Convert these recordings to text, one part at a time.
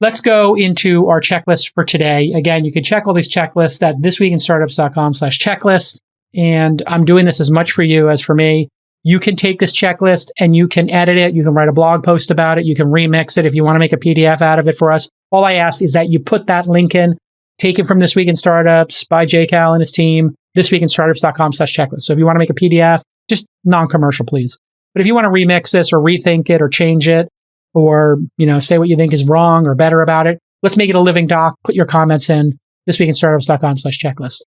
let's go into our checklist for today. Again, you can check all these checklists at thisweekinstartups.com/checklist. And I'm doing this as much for you as for me. You can take this checklist and you can edit it. You can write a blog post about it. You can remix it if you want to make a PDF out of it for us. All I ask is that you put that link in, taken from This Week in Startups by J. Cal and his team, thisweekinstartups.com/checklist. So if you want to make a PDF, just non-commercial, please. But if you want to remix this or rethink it or change it or, say what you think is wrong or better about it, let's make it a living doc. Put your comments in, thisweekinstartups.com/checklist.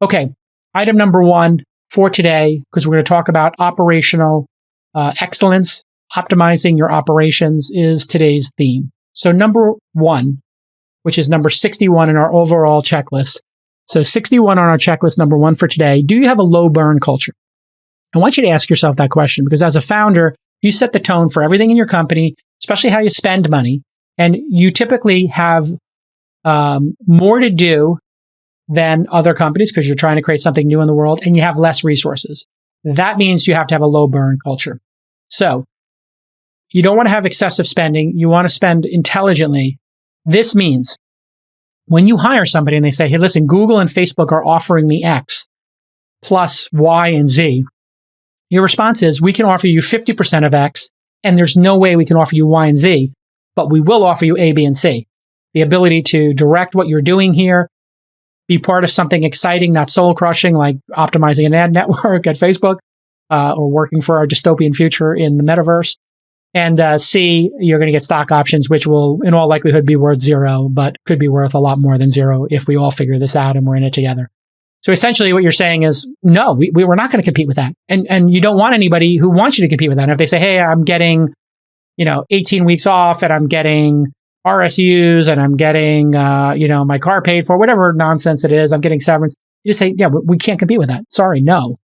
Okay. Item number 1 for today, because we're going to talk about operational excellence, optimizing your operations is today's theme. So number 1, which is number 61 in our overall checklist. So 61 on our checklist, number 1 for today. Do you have a low burn culture? I want you to ask yourself that question because as a founder, you set the tone for everything in your company, especially how you spend money. And you typically have more to do than other companies because you're trying to create something new in the world and you have less resources. That means you have to have a low burn culture. So you don't want to have excessive spending. You want to spend intelligently. This means when you hire somebody and they say, hey, listen, Google and Facebook are offering me X plus Y and Z. Your response is, we can offer you 50% of X and there's no way we can offer you Y and Z, but we will offer you A, B, and C. The ability to direct what you're doing here, be part of something exciting, not soul crushing, like optimizing an ad network at Facebook, or working for our dystopian future in the metaverse. And C, you're going to get stock options, which will in all likelihood be worth 0, but could be worth a lot more than 0 if we all figure this out and we're in it together. So essentially what you're saying is, no, we're not going to compete with that. And you don't want anybody who wants you to compete with that. And if they say, hey, I'm getting, 18 weeks off and I'm getting RSUs and I'm getting, my car paid for, whatever nonsense it is, I'm getting severance. You just say, yeah, we can't compete with that. Sorry, no.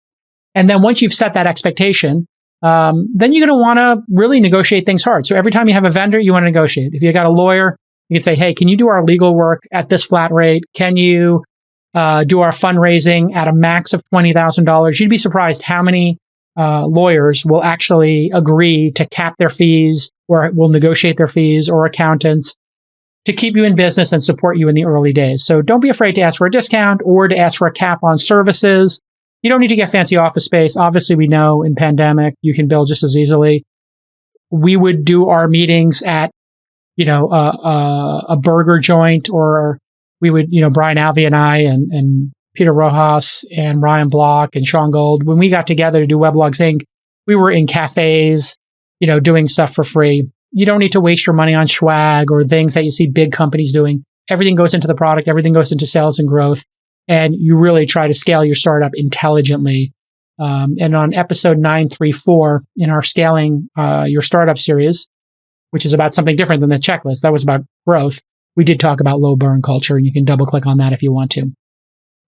And then once you've set that expectation, then you're going to want to really negotiate things hard. So every time you have a vendor, you want to negotiate. If you got a lawyer, you can say, hey, can you do our legal work at this flat rate? Can you do our fundraising at a max of $20,000? You'd be surprised how many lawyers will actually agree to cap their fees or will negotiate their fees, or accountants to keep you in business and support you in the early days. So don't be afraid to ask for a discount or to ask for a cap on services. You don't need to get fancy office space. Obviously, we know in pandemic, you can build just as easily. We would do our meetings at, a burger joint, or we would, Brian Alvey and I and Peter Rojas and Ryan Block and Sean Gold, when we got together to do Weblogs Inc., we were in cafes, doing stuff for free. You don't need to waste your money on swag or things that you see big companies doing. Everything goes into the product. Everything goes into sales and growth. And you really try to scale your startup intelligently. And on episode 934 in our Scaling Your Startup series, which is about something different than the checklist, that was about growth, we did talk about low burn culture, and you can double click on that if you want to.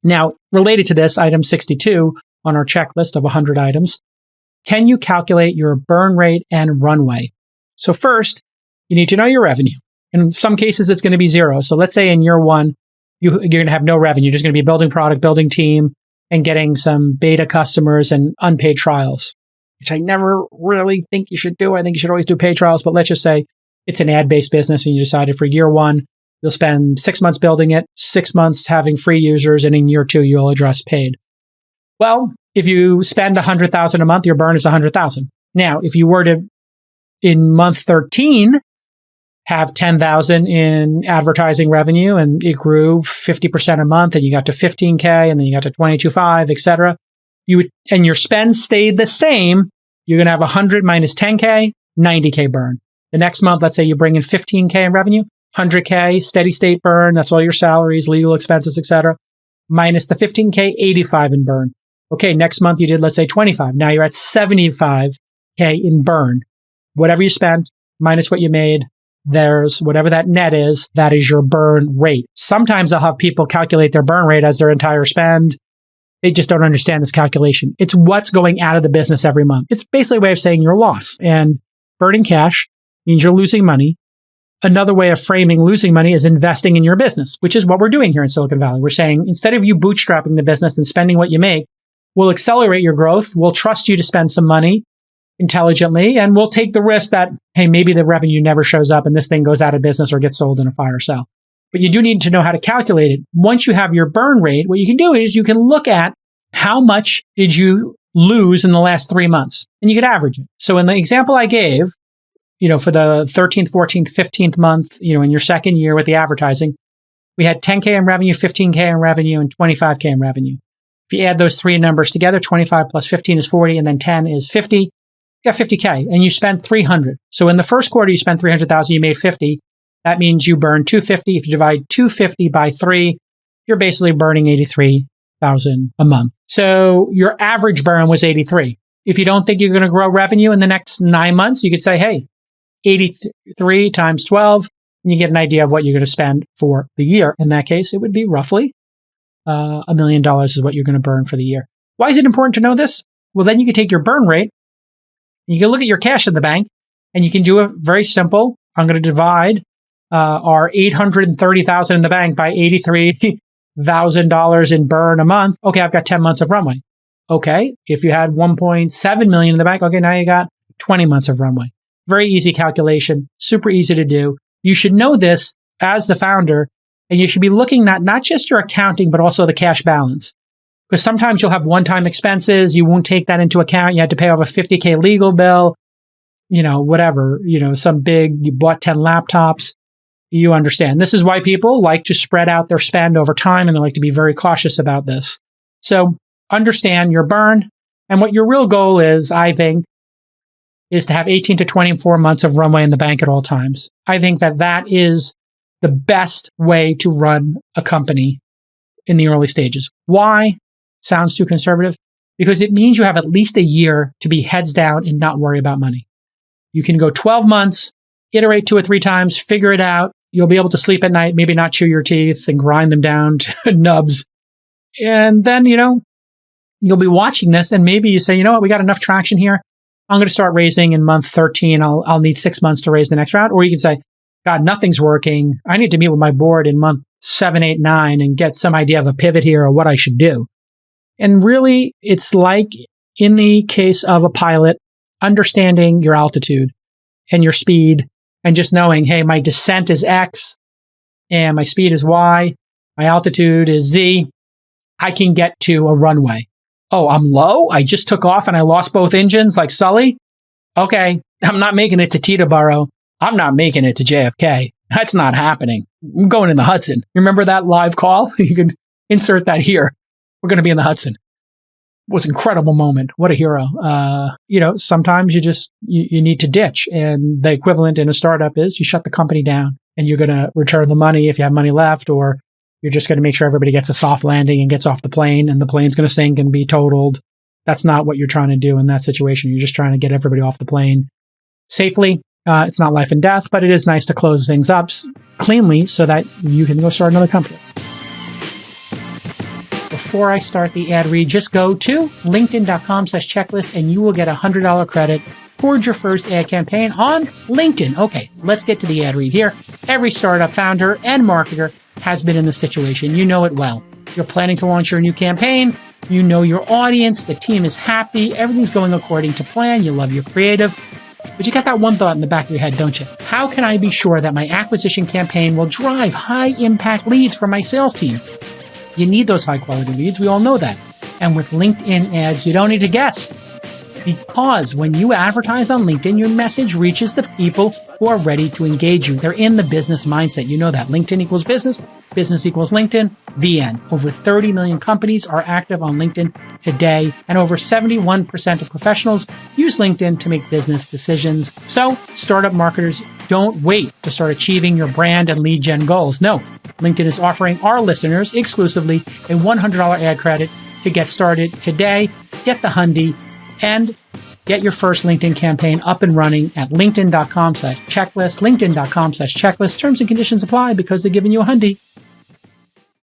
Now, related to this, item 62 on our checklist of 100 items, can you calculate your burn rate and runway? So first, you need to know your revenue. In some cases, it's going to be 0. So let's say in year 1, you're going to have no revenue. You're just going to be building product, building team, and getting some beta customers and unpaid trials, which I never really think you should do. I think you should always do paid trials. But let's just say it's an ad-based business and you decided for year 1, you'll spend 6 months building it, 6 months having free users, and in year 2, you'll address paid. Well, if you spend $100,000 a month, your burn is $100,000. Now, if you were to, in month 13, have $10,000 in advertising revenue and it grew 50% a month and you got to $15K and then you got to $22,500, et cetera, and your spend stayed the same, you're going to have 100 minus 10K, $90K burn. The next month, let's say you bring in $15K in revenue, $100K steady state burn. That's all your salaries, legal expenses, et cetera, minus the $15K, $85 in burn. Okay, next month you did, let's say 25. Now you're at $75K in burn. Whatever you spent minus what you made, there's whatever that net is, that is your burn rate. Sometimes I'll have people calculate their burn rate as their entire spend. They just don't understand this calculation. It's what's going out of the business every month. It's basically a way of saying your loss. And burning cash means you're losing money. Another way of framing losing money is investing in your business, which is what we're doing here in Silicon Valley. We're saying instead of you bootstrapping the business and spending what you make, we'll accelerate your growth. We'll trust you to spend some money intelligently, and we'll take the risk that, hey, maybe the revenue never shows up and this thing goes out of business or gets sold in a fire sale. But you do need to know how to calculate it. Once you have your burn rate, what you can do is you can look at how much did you lose in the last 3 months, and you could average it. So in the example I gave, for the 13th, 14th, 15th month, in your second year with the advertising, we had 10K in revenue, 15K in revenue, and 25K in revenue. If you add those three numbers together, 25 plus 15 is 40, and then 10 is 50. You got 50K, and you spent 300. So in the first quarter, you spent 300,000, you made 50. That means you burn 250. If you divide 250 by 3, you're basically burning 83,000 a month. So your average burn was 83. If you don't think you're going to grow revenue in the next 9 months, you could say, hey, 83 times 12, and you get an idea of what you're going to spend for the year. In that case, it would be roughly $1 million is what you're going to burn for the year. Why is it important to know this? Well, then you can take your burn rate, and you can look at your cash in the bank, and you can do it very simple. I'm going to divide our $830,000 in the bank by $83,000 in burn a month. Okay, I've got 10 months of runway. Okay, if you had 1.7 million in the bank, okay, now you got 20 months of runway. Very easy calculation, super easy to do. You should know this as the founder, and you should be looking at not just your accounting, but also the cash balance. Because sometimes you'll have one-time expenses, you won't take that into account, you had to pay off a $50K legal bill, whatever, some big, you bought 10 laptops. You understand. This is why people like to spread out their spend over time, and they like to be very cautious about this. So understand your burn, and what your real goal is, I think, is to have 18 to 24 months of runway in the bank at all times. I think that is the best way to run a company in the early stages. Why? Sounds too conservative? Because it means you have at least a year to be heads down and not worry about money. You can go 12 months, iterate 2 or 3 times, figure it out. You'll be able to sleep at night, maybe not chew your teeth and grind them down to nubs. And then, you'll be watching this, and maybe you say, you know what, we got enough traction here. I'm going to start raising in month 13. I'll need 6 months to raise the next round. Or you can say, God, nothing's working. I need to meet with my board in month 7, 8, 9 and get some idea of a pivot here or what I should do. And really, it's like in the case of a pilot, understanding your altitude and your speed, and just knowing, hey, my descent is X and my speed is Y, my altitude is Z. I can get to a runway. Oh, I'm low? I just took off and I lost both engines like Sully? Okay, I'm not making it to Teterboro. I'm not making it to JFK. That's not happening. I'm going in the Hudson. Remember that live call? You can insert that here. We're going to be in the Hudson. It was an incredible moment. What a hero. Sometimes you need to ditch. And the equivalent in a startup is you shut the company down and you're going to return the money if you have money left, or you're just going to make sure everybody gets a soft landing and gets off the plane and the plane's going to sink and be totaled. That's not what you're trying to do in that situation. You're just trying to get everybody off the plane safely. It's not life and death, but it is nice to close things up cleanly so that you can go start another company. Before I start the ad read, just go to linkedin.com/checklist and you will get $100 credit towards your first ad campaign on LinkedIn. Okay, let's get to the ad read here. Every startup founder and marketer has been in this situation. You know it well. You're planning to launch your new campaign. You know your audience. The team is happy. Everything's going according to plan. You love your creative. But you got that one thought in the back of your head, don't you? How can I be sure that my acquisition campaign will drive high-impact leads for my sales team? You need those high-quality leads. We all know that. And with LinkedIn ads, you don't need to guess. Because when you advertise on LinkedIn, your message reaches the people who are ready to engage you. They're in the business mindset. You know that. LinkedIn equals business. Business equals LinkedIn. The end. Over 30 million companies are active on LinkedIn today, and over 71% of professionals use LinkedIn to make business decisions. So, startup marketers, don't wait to start achieving your brand and lead gen goals. No, LinkedIn is offering our listeners exclusively a $100 ad credit to get started today. Get the Hundy and get your first LinkedIn campaign up and running at linkedin.com/checklist, linkedin.com/checklist. Terms and conditions apply because they're giving you a Hundy.